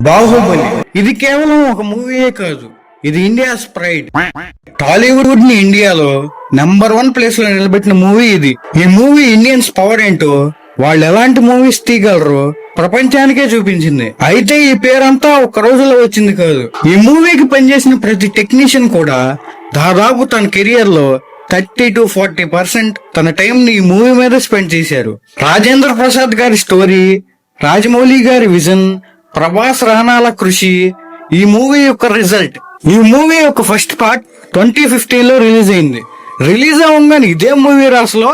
బాహుబలి ఇది కేవలం ఒక మూవీయే కాదు, ఇది ఇండియాస్ ప్రైడ్. టాలీవుడ్ ని ఇండియాలో #1 ప్లేస్ లో నిలబెట్టిన మూవీ ఇది. ఈ మూవీ ఇండియన్స్ పవర్ ఏంటో, వాళ్ళు ఎలాంటి మూవీస్ తీయగలరో ప్రపంచానికే చూపించింది. అయితే ఈ పేరంతా ఒక రోజులో వచ్చింది కాదు. ఈ మూవీకి పనిచేసిన ప్రతి టెక్నీషియన్ కూడా దాదాపు తన కెరియర్ లో 30 to 40% తన టైం ని ఈ మూవీ మీద స్పెండ్ చేశారు. రాజేంద్ర ప్రసాద్ గారి స్టోరీ, రాజమౌళి గారి విజన్, ప్రభాస్ రాణాల కృషి ఈ మూవీ యొక్క రిజల్ట్. ఈ మూవీ యొక్క ఫస్ట్ పార్ట్ 2015 లో రిలీజ్ అయింది. రిలీజ్ అవ్వగానే ఇదే మూవీ రాసులో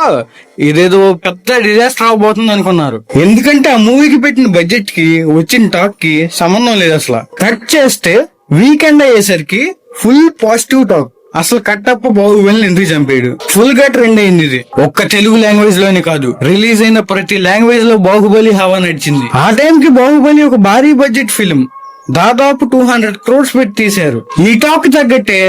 ఇదేదో పెద్ద డిజాస్టర్ అవబోతుంది అనుకున్నారు. ఎందుకంటే ఆ మూవీకి పెట్టిన బడ్జెట్ కి వచ్చిన టాక్ కి సంబంధం లేదు. అసలు కట్ చేస్తే వీకెండ్ అయ్యేసరికి ఫుల్ పాజిటివ్ టాక్. అసలు కట్టప్ప బాహుబలిని ఎందుకు చంపాడు, ఫుల్ గా ట్రెండ్ అయింది. ఇది ఒక్క తెలుగు లాంగ్వేజ్ లోనే కాదు, రిలీజ్ అయిన ప్రతి లాంగ్వేజ్ లో బాహుబలి హవా నడిచింది. ఆ టైం కి బాహుబలి ఒక భారీ బడ్జెట్ ఫిల్మ్, దాదాపు 200 crores పెట్టి తీశారు. ఈ టాక్ తగ్గట్టే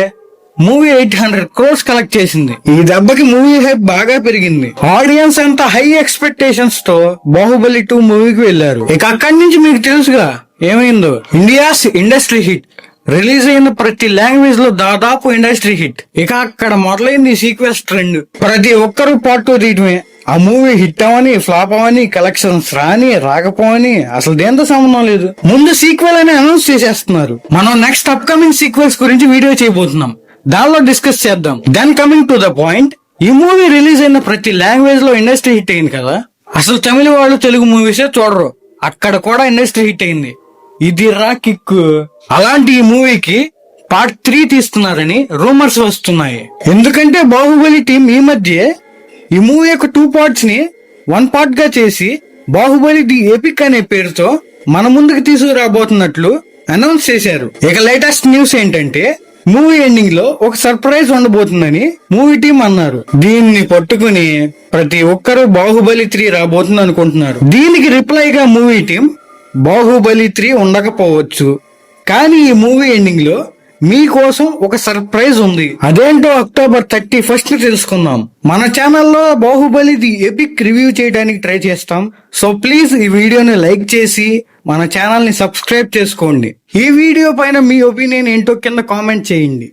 మూవీ 800 crores కలెక్ట్ చేసింది. ఈ దెబ్బకి మూవీ హైప్ బాగా పెరిగింది. ఆడియన్స్ అంతా హై ఎక్స్పెక్టేషన్స్ తో బాహుబలి 2 మూవీకి వెళ్లారు. ఇక అక్కడి నుంచి మీకు తెలుసుగా ఏమైందో. ఇండియాస్ ఇండస్ట్రీ హిట్, రిలీజ్ అయిన ప్రతి లాంగ్వేజ్ లో దాదాపు ఇండస్ట్రీ హిట్. ఇక అక్కడ మొదలైంది సీక్వెల్స్ ట్రెండ్. ప్రతి ఒక్కరూ పార్ట్ 2 తీయటమే. ఆ మూవీ హిట్ అవని, ఫ్లాప్ అవని, కలెక్షన్స్ రాని రాకపోని అసలు దేంతో సంబంధం లేదు, ముందు సీక్వెల్ అని అనౌన్స్ చేసేస్తున్నారు. మనం నెక్స్ట్ అప్కమింగ్ సీక్వెల్స్ గురించి వీడియో చేయబోతున్నాం, దానిలో డిస్కస్ చేద్దాం. Then coming to the point, ఈ మూవీ రిలీజ్ అయిన ప్రతి లాంగ్వేజ్ లో ఇండస్ట్రీ హిట్ అయింది కదా. అసలు తమిళ వాళ్ళు తెలుగు మూవీసే చూడరు, అక్కడ కూడా ఇండస్ట్రీ హిట్ అయింది. ఇది రా కిక్. అలాంటి ఈ మూవీకి పార్ట్ 3 తీస్తున్నారని రూమర్స్ వస్తున్నాయి. ఎందుకంటే బాహుబలి టీం ఈ మధ్య ఈ మూవీ యొక్క 2 parts ని 1 part గా చేసి బాహుబలి ది ఎపిక్ అనే పేరుతో మన ముందుకు తీసుకురాబోతున్నట్లు అనౌన్స్ చేశారు. ఇక లేటెస్ట్ న్యూస్ ఏంటంటే మూవీ ఎండింగ్ లో ఒక సర్ప్రైజ్ ఉండబోతుందని మూవీ టీం అన్నారు. దీన్ని పట్టుకుని ప్రతి ఒక్కరూ బాహుబలి 3 రాబోతుంది అనుకుంటున్నారు. దీనికి రిప్లైగా మూవీ టీం బాహుబలి 3 ఉండకపోవచ్చు, కానీ ఈ మూవీ ఎండింగ్ లో మీకోసం ఒక సర్ప్రైజ్ ఉంది. అదేంటో October 31st తెలుసుకుందాం. మన ఛానల్లో బాహుబలి ది ఎపిక్ రివ్యూ చేయడానికి ట్రై చేస్తాం. సో ప్లీజ్ ఈ వీడియోని లైక్ చేసి మన ఛానల్ ని సబ్స్క్రైబ్ చేసుకోండి. ఈ వీడియో పైన మీ ఒపీనియన్ ఏంటో కింద కామెంట్ చేయండి.